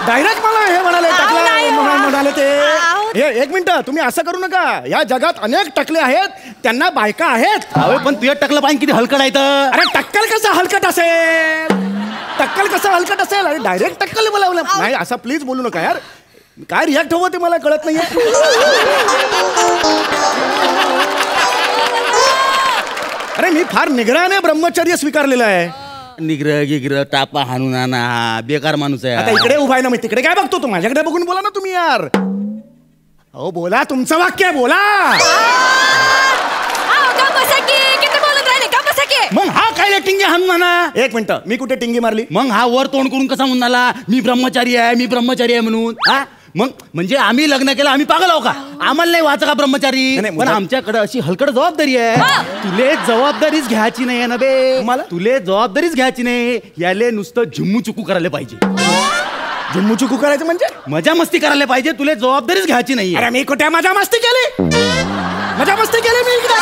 डायरेक्ट मला हे म्हणाले टकला म्हणाले ते. हे एक मिनिट तुम्ही असं करू नका. या जगात अनेक टकले आहेत त्यांना बायका आहेत. अरे पण तुझ्या टकलं पाहिजे किती हलकट आहे तर. अरे टक्कल कसं हलकट असेल? टक्कल कसं हलकट असेल? अरे डायरेक्ट टक्कल बोलावलं नाही. असं प्लीज बोलू नका यार. काय रिॲक्ट हवं ते मला कळत नाहीये. अरे मी फार निग्रहाने ब्रह्मचर्य स्वीकारलेलं आहे. निग्रह गिग्रह टापा हाणून आणा. बेकार माणूस आहे. आता इकडे उभा आहे ना मी. तिकडे काय बघतो? तू माझ्याकडे बघून बोला ना तुम्ही यार. अहो बोला तुमचं वाक्य आहे बोला. मग हा काय टिंगे हाणून आणा. एक मिनिट मी कुठे टिंगी मारली? मग हा वर तोंड करून कसा म्हणाला मी ब्रह्मचारी आहे मी ब्रह्मचारी आहे म्हणून. हा मग म्हणजे आम्ही लग्न केलं आम्ही पागल आहो का? आम्हाला नाही वाचा का ब्रह्मचारी? नाही, पण आमच्याकडे अशी हलकट जबाबदारी आहे. तुले जबाबदारीच घ्यायची नाही ना बे. मला? तुले जबाबदारीच घ्यायची नाही. याले नुसतं झुम्मू चुकू करायला पाहिजे. झुम्मू चुकू करायचं म्हणजे? मजा मस्ती करायला पाहिजे. तुले जबाबदारीच घ्यायची नाही. अरे मी कुठे मजा मस्ती केली? मजा मस्ती केली मी इकडे?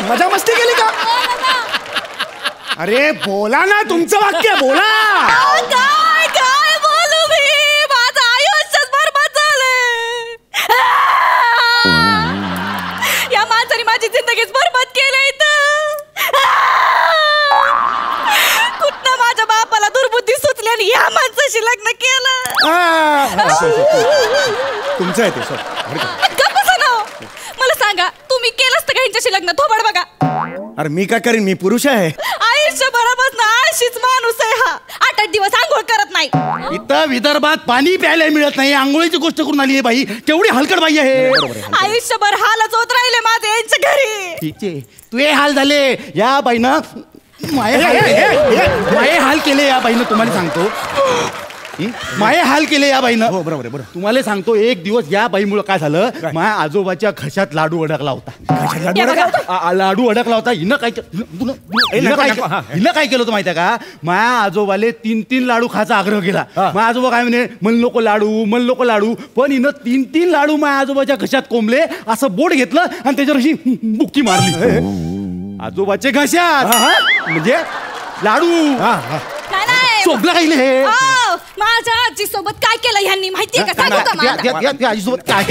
मजा मस्ती केली का? अरे बोला ना तुमचं वाक्य बोला. काय काय बोलू मी? माझं आयुष्यच बरबाद झालंय. या माणसाने माझी जिंदगीच बरबाद केलं इथं. कुठनं माझ्या बापाला दुर्बुद्धी सुचली आणि या माणसाशी लग्न केलं. तुमचं आहे ते सर. गप्प बसा ना हो. मला सांगा तुम्ही केलं असतं का ह्यांच्याशी लग्न? थोबड बघा. अरे मी काय करीन? मी पुरुष आहे. आयुष्यभरापासून आळशीच माणूस आहे हा. 8 दिवस आंघोळ करत नाही. फक्त विदर्भात पाणी प्यायला मिळत नाही, आंघोळीची गोष्ट करून आली आहे बाई. केवढी हलकट बाई आहे. आयुष्यभर हालच होत राहिले माझे यांच्या घरी. ठीक आहे, तुझे हाल झाले या बाईनं. माये हाल केले या बाईनं, तुम्हाला सांगतो. माये हाल केले या बाईनं. हो बरोबर आहे. बरोबर, तुम्हाला सांगतो, एक दिवस या बाईमुळे काय झालं, माझ्या आजोबाच्या घशात लाडू अडकला होता. लाडू अडकला होता. हिनं काय केलं होतं माहिती आहे का? माझ्या आजोबाले 3 लाडू खायचा आग्रह केला. माझ्या आजोबा काय म्हणे, मन नको लाडू. पण हिनं 3 लाडू माझ्या आजोबाच्या घशात कोंबले, असं बोट घेतलं आणि त्याच्यावर अशी बुक्की मारली आजोबाच्या घशात. म्हणजे लाडू शोभला काही हे. माझ्या आजी सोबत काय केलं ह्यांनी माहितीये का? आजीसोबत काय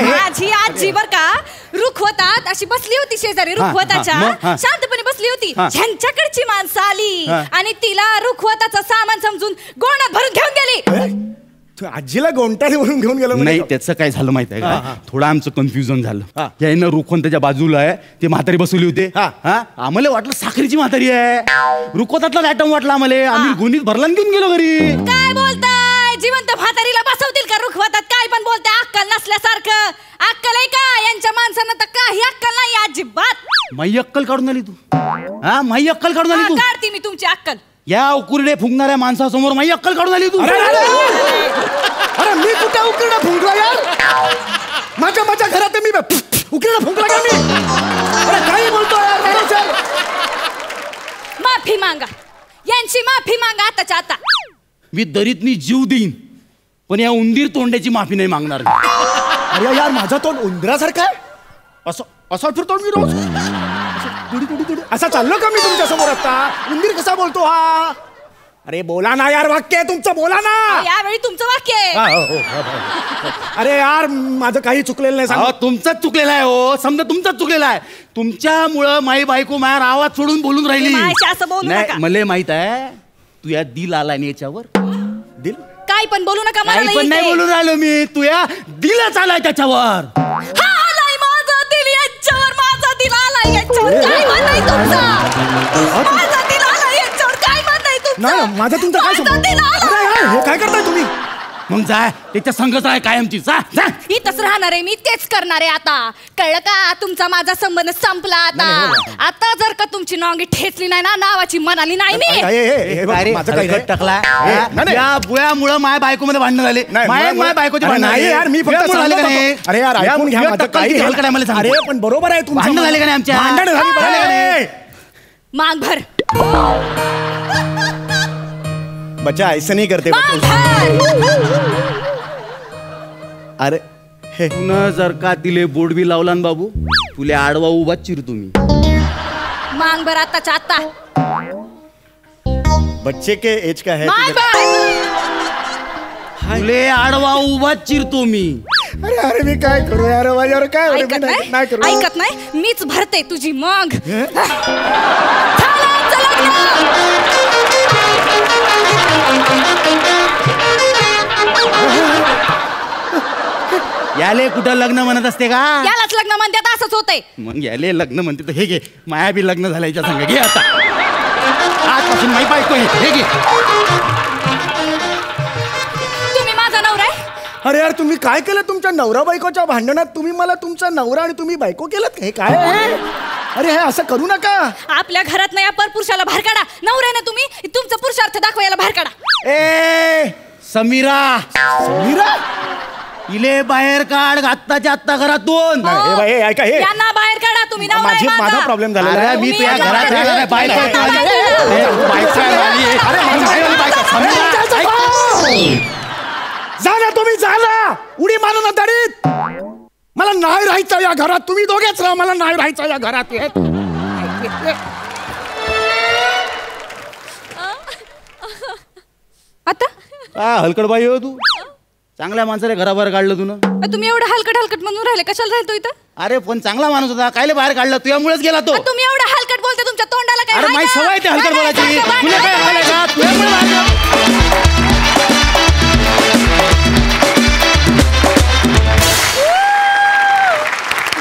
माझी आजी बर का रुखवतात अशी बसली होती शेजारी रुखवताच्या, शांतपणे बसली होती. ह्यांच्याकडची माणसं आली आणि तिला रुखवताचं सामान समजून गोणात भरून घेऊन गेली. आजीला गोंटाने भरून घेऊन गेलो. नाही, त्याचं काय झालं माहिती आहे का? थोडं आमचं कन्फ्युजन झालं. यानं रुखवण त्याच्या बाजूला आहे, ते म्हातारी बसवली होते. आम्हाला वाटलं साखरेची म्हातारी आहे. रुखवतातला ॲटम वाटला आम्हाला. आम्ही गुणीत भरला घेऊन गेलो घरी. काय बोलताय? जिवंत म्हातारीला बसवतील का रुखवतात? काय पण बोलताय, अक्कल नसल्यासारखं. अक्कल आहे का यांच्या माणसांना? तर काही अक्कल नाही अजिबात. माई अक्कल काढून आली तू. माई अक्कल काढून आली तू. काढते मी तुमची अक्कल. या उकुरडे फुंकणाऱ्या माणसासमोर माई अक्कल काढून आली तू. अरे मी कुठे उकिरडा फुंकला यार? माझ्या घरात मी उकिरडा फुंकला का मी? अरे काही बोलतो यार. माफी मागा, यांची माफी मागा आताच्या आता. मी दरीतनी जीव देईन, पण या उंदीर तोंड्याची माफी नाही मागणार. अरे यार, माझा तोंड उंदरासारखा आहे. असं फिरतो मी रोज. असा चाललो का मी तुमच्या समोर? आता उंदीर कसा बोलतो हा? अरे बोला ना यार, वाक्य आहे तुमचं, बोला ना. यावेळी तुमचं वाक्य आहे. अरे यार, माझं काही चुकलेलं नाही. तुमचंच चुकलेलं आहे हो. समजा तुमचंच चुकलेलं आहे. तुमच्यामुळं माई बायको माझ्या आवाज सोडून बोलून राहिली. असं बोलू नका. मला माहित आहे तू या दिल आला नाही याच्यावर. दिल काय पण बोलू नका. काही पण नाही बोलून राहिलो मी. तू या दिलच आलाय त्याच्यावर. माझं दिल याच्यावर. माझा दिल आलाय याच्यावर. काय म्हणताय तुमचं? माझा दिल आलाय याच्यावर. काय म्हणताय तुमचं? नाही, माझा तुमचा काय संबंध? हे काय करताय तुम्ही? मग जाय त्याच्या संगच आहे कायमची. इथंच राहणार आहे मी, तेच करणार आहे आता. कळलं का? तुमचा माझा संबंध संपला आता. आता जर का तुमची नोंगी ठेचली नाही ना, नावाची म्हणाली नाही मी. टाकला या बुयामुळं माझ्या बायको मध्ये भांडण झाले. माझ्या बायकोचे नाही यार, मी फक्त अरे यार ऐकून घ्या माझं काही हलकट आहे मला सांग. अरे पण बरोबर आहे, तुमचं भांडण झाले का नाही? आमच्या भांडण झाली. माग भर. बच्चा ऐसा नहीं करते. अरे हे न जर का तिले बोर्ड बी लावला ना बाबू, तुले आडवा उभा चिरतो मी. मांग भर आताच्या आता. बच्चे के एज का है. मांग भर. तुले आडवा उभा चिरतो मी. अरे अरे मी काय करू यार? माझ्यावर काय ऐकत नाही. मीच भरते तुझी मग. याले कुठं लग्न म्हणत असते का? यालाच लग्न म्हणतात. असंच होतंय. मग याले लग्न म्हणते तर हे घे, माया बी लग्न झाल्याच्या संग घे. आता आजपासून माई बायको हे घे. तुम्ही माझा नवरा आहे. अरे यार, तुम्ही काय केलं तुमच्या नवरा बायकोच्या भांडणात? तुम्ही मला तुमचा नवरा आणि तुम्ही बायको केलं हे काय आहे? अरे हे असं करू नका. आपल्या घरात नाही, परपुरुषाला बाहेर काढा. नवऱ्याने तुम्ही तुमचा पुरुषार्थ दाखवायला बाहेर काढा. ए समीरा, समीरा इले बाहेर काढ आत्ताच्या आत्ता घरातून. यांना बाहेर काढा. तुम्ही माझा प्रॉब्लेम झालेला. मी तुझ्या घरात जा ना, तुम्ही जा ना. उडी मारू ना दडीत. मला नाही राहायचं या घरात. तुम्ही दोघेच राहा, मला नाही राहायचं या घरात. आता हलकट बाई हो तू. चांगल्या माणसाने घराबाहेर काढलं तुला. तुम्ही एवढं हलकट म्हणून राहिले. कशाला राहतो इथं? अरे पण चांगला माणूस होता, कायले बाहेर काढलं? तुझ्यामुळेच गेला तो. तुम्ही एवढं हलकट बोलते, तुमच्या तोंडाला काय? अरे माझी सवय ते हलकट बोलायची. तुला काय झालंय का? तुझ्यामुळे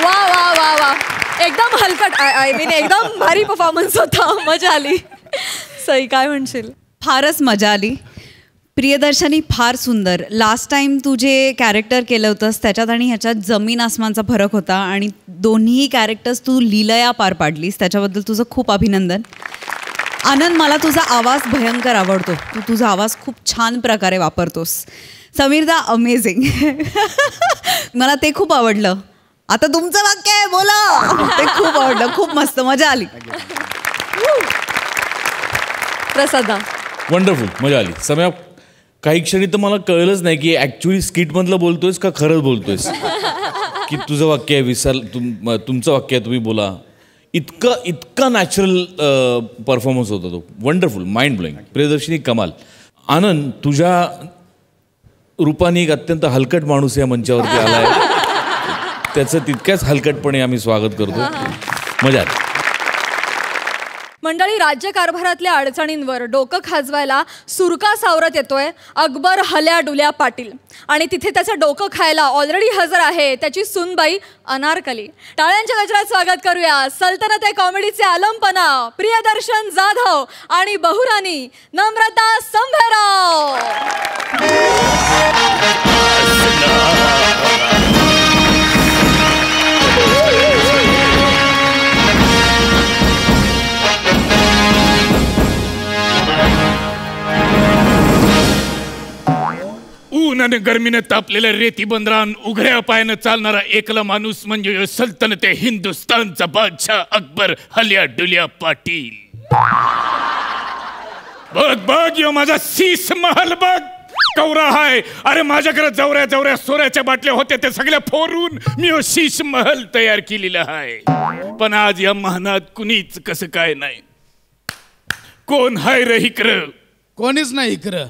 वा वा वा वा, एकदम हलकट. आय मीन एकदम भारी परफॉर्मन्स होता. मजा आली. सई काय म्हणशील? फारच मजा आली. प्रियदर्शनी फार सुंदर. लास्ट टाइम तू जे कॅरेक्टर केलं होतंस त्याच्यात आणि ह्याच्यात जमीन आसमानचा फरक होता आणि दोन्ही कॅरेक्टर्स तू लीलया पार पाडलीस, त्याच्याबद्दल तुझं खूप अभिनंदन. आनंद, मला तुझा आवाज भयंकर आवडतो. तू तुझा आवाज खूप छान प्रकारे वापरतोस. समीरदा अमेझिंग. मला ते खूप आवडलं. आता तुमचं वाक्य आहे, बोला. ते खूप आवडलं, खूप मस्त, मजा आली. प्रसादा. वंडरफुल, मजा आली. सम्या, काही क्षणी तर मला कळलंच नाही की ॲक्च्युली स्किटमधलं बोलतोयस का खरंच बोलतोयस. की तुझं वाक्य आहे, तुमचं वाक्य आहे, तुम्ही बोला. इतका नॅचरल परफॉर्मन्स होता तो. Wonderful, mind blowing. प्रियदर्शनी कमाल. आनंद, तुझ्या रूपाने एक अत्यंत हलकट माणूस या मंचावरती आलाय. त्याचं तितक्याच हलकटपणे आम्ही स्वागत करतो. मजा आली. मंडळी, राज्यकारभारातल्या अडचणींवर डोकं खाजवायला सुरका सावरत येतोय अकबर हल्या डुल्या पाटील. आणि तिथे त्याचं डोकं खायला ऑलरेडी हजर आहे त्याची सूनबाई अनारकली. टाळ्यांच्या गजरात स्वागत करूया सल्तनत ए कॉमेडीचे आलमपना प्रियदर्शन जाधव आणि बहुराणी नम्रता संभेराव. ऊन आणि गर्मीने तापलेल्या रेती बंदरान उघड्या पायानं चालणारा एकला माणूस म्हणजे सल्तनत हिंदुस्थानचा बादशाह अकबर हल्या डुल्या पाटील. बघ बघ, यो माझा शीश महल बघ, कवरा हाय. अरे माझ्याकडे जवऱ्या जवऱ्या सोऱ्याच्या बाटल्या होत्या, त्या सगळ्या फोडून मी यो शीश महल तयार केलेला आहे. पण आज या महानात कुणीच कसं काय नाही. कोण हाय रे इकडं? कोणीच नाही इकडं.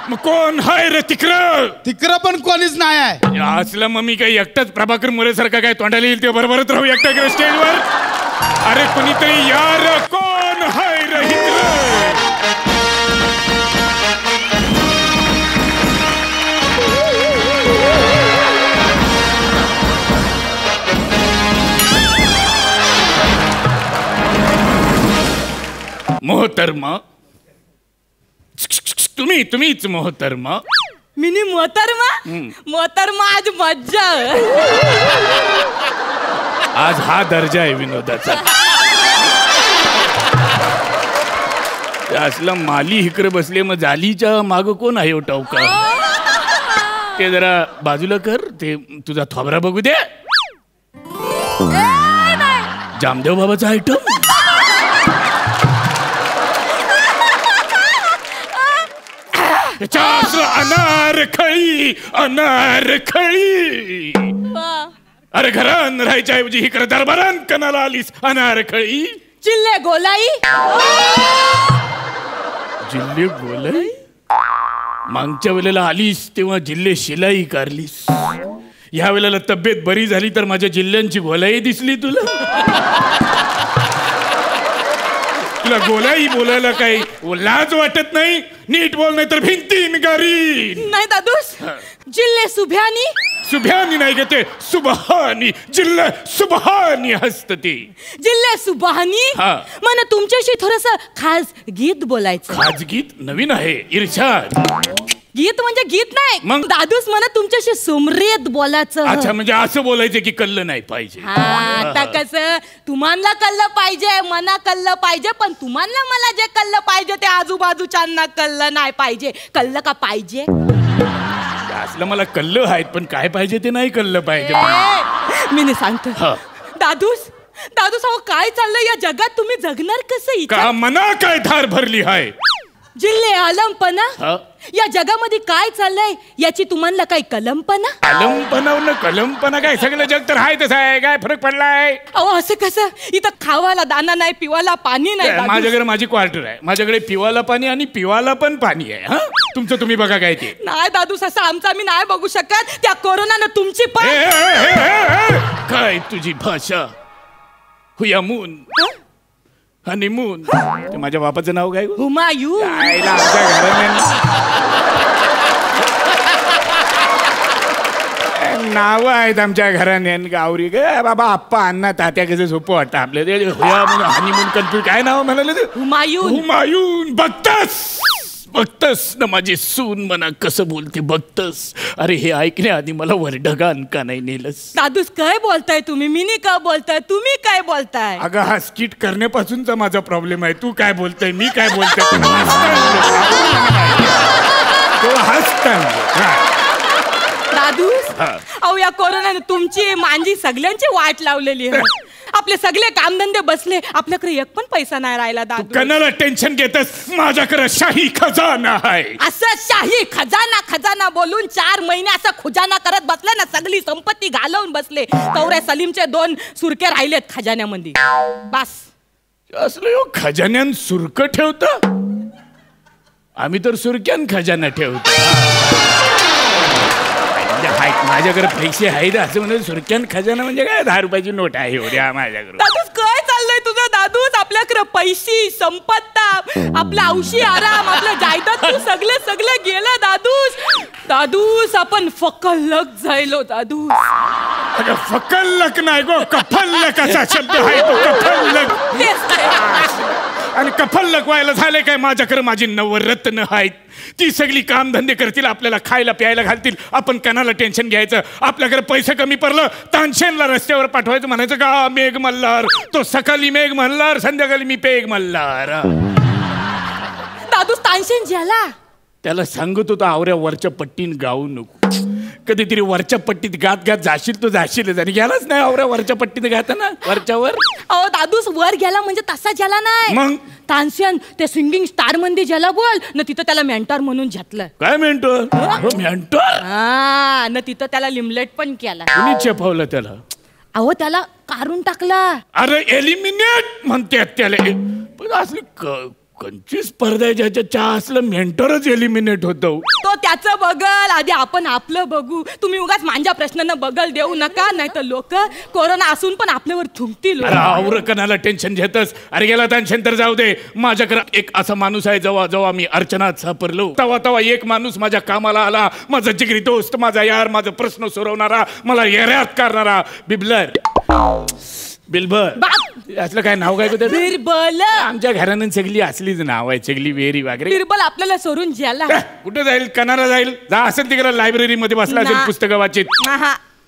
मग कोण हाय रे तिकडं? तिकडं पण कोणीच नाही आहे. असलं मग मी काही एकटाच प्रभाकर मोरे सारखा काय तोंडाला येईल ते बरोबरच राहू एकटा इकडे स्टेजवर. अरे कोणीतरी यार, कोण हाय रे इकडं? मोहतरमा, तुम्हीच मोहतरमा. मिनी मोहतरमा. मोहतरमा, आज मज्जा. आज हा दर्जा आहे विनोदाचा. असला माली इकडे बसले, मग जालीच्या माग कोण आहे टावका? ते जरा बाजूला कर, ते तुझा थोबरा बघू दे. जामदेव बाबाचा आयटम. अनारखळी अनारखळी. अरे घरान राहायच्या ऐवजी इकडे दरबारान कणाला आलीस अनारखळी. जिल्हे गोलाई. जिल्हे गोलाई? मागच्या वेळेला आलीस तेव्हा जिल्हे शिलाई कारलीस. ह्या वेळेला तब्येत बरी झाली तर माझ्या जिल्ह्यांची गोलाई दिसली तुला. तुला गोलाई बोलायला काही लाज वाटत नाही? नीट बोल, नाही तर भिंतीन गारी. नाही दादूस, जिल्हे सुभ्यानी. सुभ्यानी नाही घेते, सुबहानी. जिल्हा सुबहानी हसते. जिल्हे सुबहानी. मन तुमच्याशी थोडस खास गीत बोलायचं. खास गीत नवीन आहे, इर्षाद. गीत म्हणजे गीत नाही मग दादूस, मला तुमच्याशी सुमरेत बोलायचं. अच्छा, म्हणजे असं बोलायचं की कल्लं नाही पाहिजे. आता कसं, तुम्हाला कल्लं पाहिजे, मना कल्लं पाहिजे, पण तुम्हाला मला जे कल्लं पाहिजे ते आजूबाजूच्यांना कल्लं नाही पाहिजे. कल्लं का पाहिजे? असलं मला कल्लं आहेत, पण काय पाहिजे ते नाही कल्लं पाहिजे. मी सांगतो दादूस. दादूस, अहो काय चाललंय या जगात? तुम्ही जगणार कसं? का मना काय धार भरली आहे? जिल्हे आलमपना. या जगामध्ये काय चाललंय याची तुम्हाला काही कल्पना? आलमपना कलमपना काय, सगळं जग तर आहे तसं आहे. काय फरक पडलाय? अहो असं कसं? इथं खावाला दाना नाही, पिवाला पाणी नाही. माझ्याकडे माझी क्वार्टर आहे, माझ्याकडे पिवाला पाणी आणि पिवाला पण पाणी आहे. हा, तुमचं तुम्ही बघा काय ते. नाही दादूस, असं आमचं आम्ही नाही बघू शकत. त्या कोरोनानं तुमची पण. काय तुझी भाषा? हुयामून, हनीमून. ते माझ्या बापाचं नाव काय? हुमायून. नाव आहेत आमच्या घराने गावरी. ग बाबा, आप्पा अण्णा तात्या कसं सोपं वाटतं आपल्या. हनीमून कन्फ्युज काय नाव म्हणाले ते? हुमायून. हुमायून. बघतास बघतस ना माझी सून मना कसं बोलते बघतस. अरे हे ऐकण्याआधी मला वर ढगान का नाही नेलंस. दादूस काय बोलताय तुम्ही, मिनी का बोलताय, तुम्ही काय बोलताय. अगं हा स्किट करण्यापासूनचा माझा प्रॉब्लेम आहे. तू काय बोलताय मी काय बोलतोय दादूस अहो या कोरोनाने तुमची माझी सगळ्यांची वाट लावलेली आहे. आपले सगळे कामधंदे बसले, आपल्याकडे एक पण पैसा नाही राहिला. दादू कणाला टेन्शन घेतस, माझ्याकडे शाही खजाना आहे. असं शाही खजाना खजाना बोलून 4 महिने असं खुजाना करत बसले ना, सगळी संपत्ती घालवून बसले. कवरे सलीमचे 2 सुरके राहिलेत खजान्यामध्ये. बस असलं खजान्यान सुरक ठेवता. आम्ही तर सुरक्यान खजाना ठेवतो. माझ्याकडे पैसे आहेत असं म्हणजे सुरक्यान खजाना म्हणजे काय 10 रुपयाची नोट आहे एवढ्या माझ्याकडे. दादूस काय चाललंय तुझं. दादूस आपल्याकडे पैसे संपत्ता, आपला औशी आराम, आपलं जायदाद सगळे सगळे गेलं. दादूस दादूस आपण फकल्लक जायलो. दादूस अगं फकल्लक नाही गो, कफल्लक असा शब्द आहे तो. कफल्लक आणि कफल्लक व्हायला झाले काय. माझ्याकडे माझी नवरत्न आहेत. ती सगळी कामधंदे करतील, आपल्याला खायला प्यायला घालतील. आपण कणाला टेन्शन घ्यायचं. आपल्याकडे पैसे कमी पडलं तानशेनला रस्त्यावर पाठवायचं, म्हणायचं का मेघ मल्हार. तो सकाळी मेघ मल्हार, संध्याकाळी मी पेघ मल्हार. दादूस तानशेन ज्याला त्याला सांगत होता आवऱ्या वरच्या पट्टीन गाऊ नको. कधीतरी वरच्या पट्टीत गात गात जाशील तो जाशीलच. आणि गेलाच नाही आवऱ्या वरच्या पट्टीत गाताना वरच्यावर. अहो दादूस वर गेला म्हणजे तसा ज्याला नाही. मग तानसेन ते सिंगिंग स्टार मध्ये ज्याला बोल न तिथं त्याला मेंटॉर म्हणून घेतलं. काय मेंटॉर. मेंटॉर हा न तिथं त्याला लिमलेट पण केला. कुणी चेपवलं त्याला. अहो त्याला काढून टाकला. अरे एलिमिनेट म्हणतात त्याला. पण असली कंची स्पर्धा ज्याच्या चहा असलं मेंटॉरच एलिमिनेट होतो. तो त्याचं बघल आधी, आपण आपलं बघू. तुम्ही उगाच माझ्या प्रश्नांना बघल देऊ नका, नाही तर लोक कोरोना असून पण आपल्यावर थुंकतील. आवर कणाला टेन्शन घेतस. अरे गेला टेन्शन तर जाऊ दे. माझ्याकडे एक असा माणूस आहे, जेव्हा जेव्हा मी अर्चनात सापडलो तेव्हा तेव्हा एक माणूस माझ्या कामाला आला. माझा जिगरी दोस्त, माझा यार, माझा प्रश्न सोडवणारा, मला येऱ्यात करणारा. बिलबर असलं काय नाव काय होतं. बिरबल. आमच्या घरानं सगळी असलीच नाव आहे, सगळी वेरी वगैरे. बिरबल आपल्याला सोडून ज्याला कुठे जाईल. कणाला जाईल. जा असेल तिकडे लायब्ररी मध्ये बसला असेल पुस्तकं वाचित.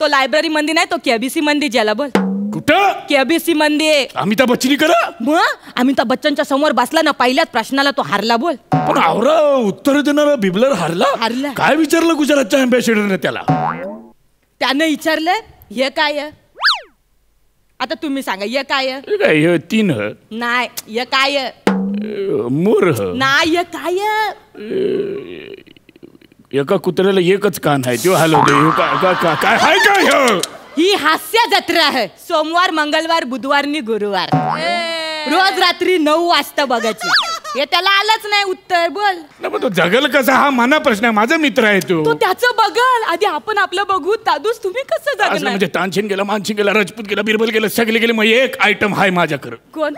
तो लायब्ररी मध्ये नाही, तो केबीसी मध्ये ज्याला बोल. कुठं. केबीसी मध्ये. अमिताभ बच्चन करा. मग अमिताभ बच्चनच्या समोर बसला ना, पहिल्याच प्रश्नाला तो हारला. बोल. पण आवरा उत्तर देणारा बिबलर हारला. काय विचारलं गुजरातच्या अँबॅसेडरने त्याला. त्यानं विचारलं हे काय. आता तुम्ही सांगा हे काय. 3 नाही हे काय. मूर नाही हे काय. एका कुत्र्याला एकच कान आहे तो हलवतो. काय हाय काय. ही हास्य जत्रा आहे. सोमवार मंगळवार बुधवार आणि गुरुवार रोज रात्री 9 वाजता बघायची. हे त्याला आलंच नाही उत्तर. बोल. तो जगल कसा हा मना प्रश्न आहे. माझा मित्र आहे तो त्याचं बघल आधी, आपण आपलं बघू. दादूस तुम्ही कसं जगणार. म्हणजे तानसेन गेला, मानसिंग गेला, राजपूत गेला, बिरबल गेला, सगळे गेले. मग एक आयटम आहे माझ्याकडे. कोण.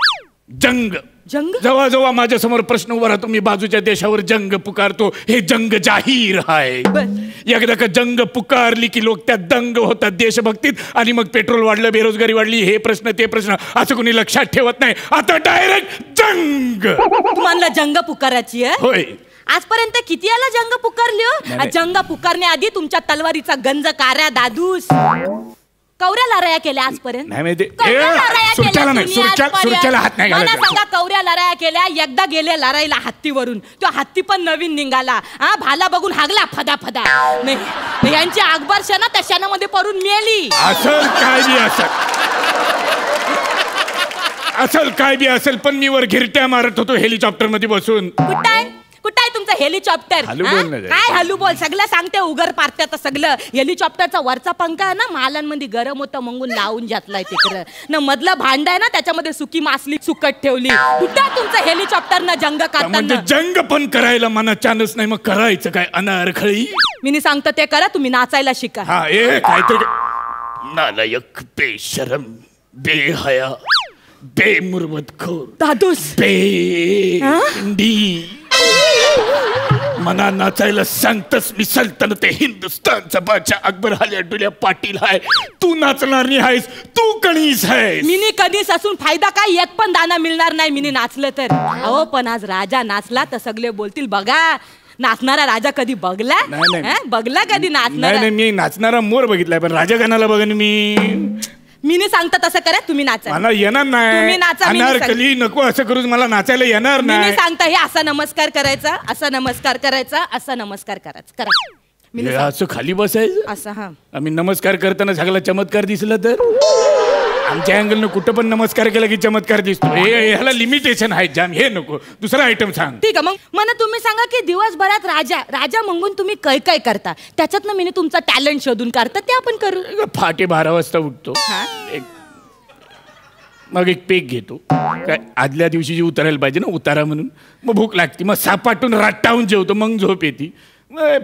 जंग. जंग. जेव्हा जेव्हा माझ्या समोर प्रश्न उभा राहतो मी बाजूच्या देशावर जंग पुकारतो. हे जंग जाहीर आहे. एकदा का जंग पुकारली की लोक त्या दंग होतात देशभक्तीत. आणि मग पेट्रोल वाढलं, बेरोजगारी वाढली, हे प्रश्न ते प्रश्न असं कोणी लक्षात ठेवत नाही. आता डायरेक्ट जंग. तुम्हाला जंग पुकारायची आहे. होय. आजपर्यंत किती याला जंग पुकारली हो. जंग पुकारण्याआधी तुमच्या तलवारीचा गंज कार्या. दादूस कवऱ्या लढाया केल्या आजपर्यंत. सुरच्याला हात नाही घालायचा. सांगा कवऱ्या लढाया केल्या. एकदा गेले लढाईला हत्तीवरून. तो हत्ती पण नवीन निघाला. भाला बघून हागला फदा फदा. नाही यांची अकबर शेना त्या शेणामध्ये पडून मेली. असल काय बी असल काय बी असेल. पण मी वर घिरट्या मारत होतो हेलिकॉप्टर मध्ये बसून. कुठं आहे तुमचं हेलिकॉप्टर. काय हलू बोल. सगळं सांगते उगर पारत्यात सगळं. हेलिकॉप्टरचा वरचा पंखा आहे ना मालांमध्ये गरम होतं म्हणून लावून घेतलाय तिकडं. न मधलं भांड आहे ना त्याच्यामध्ये सुकी मासली सुकट ठेवली. कुठं तुमचं हेलिकॉप्टर ना जंग करताना. जंग पण करायला मना चान्स नाही. मग करायचं काय अनारखळी. मी सांगतो ते करा. तुम्ही नाचायला शिका. हा काहीतरी नालायक, बेशरम, बेहया, बेमुरवतखोर, दादूस, बेंडी. मना नाचायला सांगतस मी सल्तनत हिंदुस्तानचा बादशाह अकबर हाल्या पाटील आहे. तू नाचणार नाही आहेस, तू कणीस आहेस. मिनी कधीच असून फायदा काय, एक पण दाना मिळणार नाही मिनी नाचलं तर. अहो पण आज राजा नाचला तर सगळे बोलतील बघा नाचणारा राजा कधी बघला. बघला कधी नाचणार. नाही मी नाचणारा मोर बघितलाय पण राजा गाण्याला बघन मी नाही सांगता तसं करा, तुम्ही नाचा. मला येणार नाही. अनारकली नको असं करू, मला नाचायला येणार नाही. सांगता हे असा नमस्कार करायचा, असा नमस्कार करायचा, असा नमस्कार करायचा. करा असं खाली बसायचं असं. हा आम्ही नमस्कार करताना सगळा चमत्कार दिसला तर आमच्या अँगलनं कुठं पण नमस्कार केला की चमत्कार दिसतो. ह्याला लिमिटेशन आहे जाम. हे नको, दुसरा आयटम सांग. ठीक आहे मग मला तुम्ही सांगा की दिवसभरात राजा मंगून तुम्ही काय काय करता, त्याच्यातनं मी तुमचा टॅलेंट शोधून काढता, ते आपण करू. फाटे 12 वाजता उठतो, मग एक पेक घेतो. काय आदल्या दिवशी उतरायला पाहिजे ना उतारा म्हणून. मग भूक लागते, मग सापाटून राट्टावून जेवतो, मग झोप येते,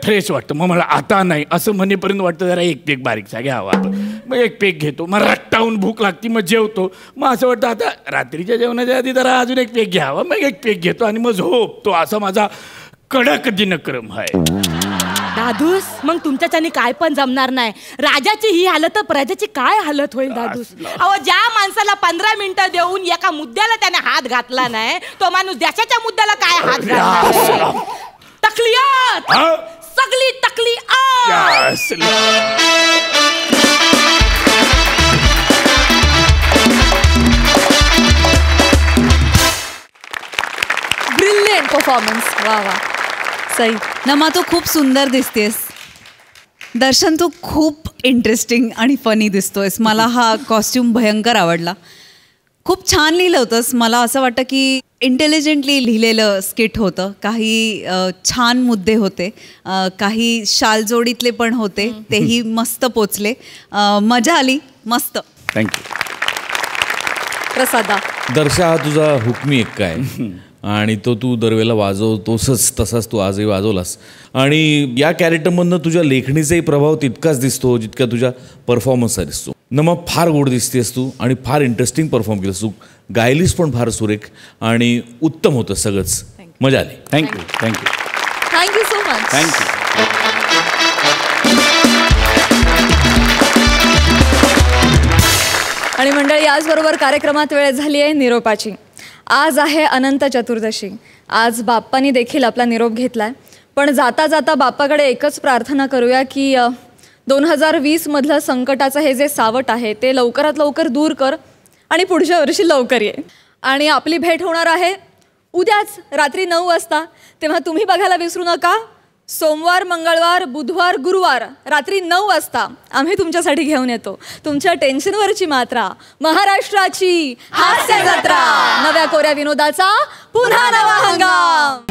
फ्रेश वाटतं. मग मला आता नाही असं म्हणेपर्यंत वाटतं जरा एक पेक बारीकसा घ्यावा आपण. मग एक पेक घेतो, मग रट्टावून भूक लागती, मग जेवतो. मग असं वाटतं आता रात्रीच्या जेवणाच्या आधी जरा अजून एक पेक घ्यावा. मग एक पेक घेतो आणि मग झोपतो. असा माझा कडक दिनक्रम आहे. दादूस मग तुमच्याच्याने काय पण जमणार नाही. राजाची ही हालत तर प्रजाची काय हालत होईल दादूस. अहो ज्या माणसाला 15 मिनिटं देऊन एका मुद्द्याला त्याने हात घातला नाही, तो माणूस देशाच्या मुद्द्याला काय हात घातला. तकलियात सगळी तकलियात. Brilliant performance. वा वा सई. नमा तू खूप सुंदर दिसतेस. दर्शन तू खूप इंटरेस्टिंग आणि फनी दिसतोयस. मला हा कॉस्ट्युम भयंकर आवडला. खूप छान लिहिलं होतंस. मला असं वाटतं की इंटेलिजंटली लिहिलेलं स्किट होतं. काही छान मुद्दे होते, काही शालजोडीतले पण होते, तेही मस्त पोचले. मजा आली. मस्त. थँक्यू. प्रसादा. दर्शा हा तुझा हुकमी एक काय आणि तो तू दरवेळेला वाजवतोसच, तसाच तू आजही वाजवलास. आणि या कॅरेक्टरमधनं तुझ्या लेखणीचाही प्रभाव तितकाच दिसतो जितका तुझ्या परफॉर्मन्सचा दिसतो. मग फार गोड दिसतेस तू आणि फार इंटरेस्टिंग परफॉर्म केलंस तू. गायलीस पण फार सुरेख आणि उत्तम होतं सगळंच. मजा आली. Thank you. Thank you so much. Thank you. आणि मंडळी याचबरोबर कार्यक्रमात वेळ झाली आहे निरोपाची. आज आहे अनंत चतुर्दशी. आज बाप्पानी देखील आपला निरोप घेतलाय. पण जाता जाता बाप्पाकडे एकच प्रार्थना करूया की 2020मधलं संकटाचं हे जे सावट आहे ते लवकरात लवकर दूर कर आणि पुढच्या वर्षी लवकर ये. आणि आपली भेट होणार आहे उद्याच रात्री 9 वाजता. तेव्हा तुम्ही बघायला विसरू नका. सोमवार, मंगळवार, बुधवार, गुरुवार रात्री 9 वाजता आम्ही तुमच्यासाठी घेऊन येतो तुमच्या टेन्शनवरची मात्रा. महाराष्ट्राची हास्य जत्रा. नव्या कोऱ्या विनोदाचा पुन्हा नवा हंगाम.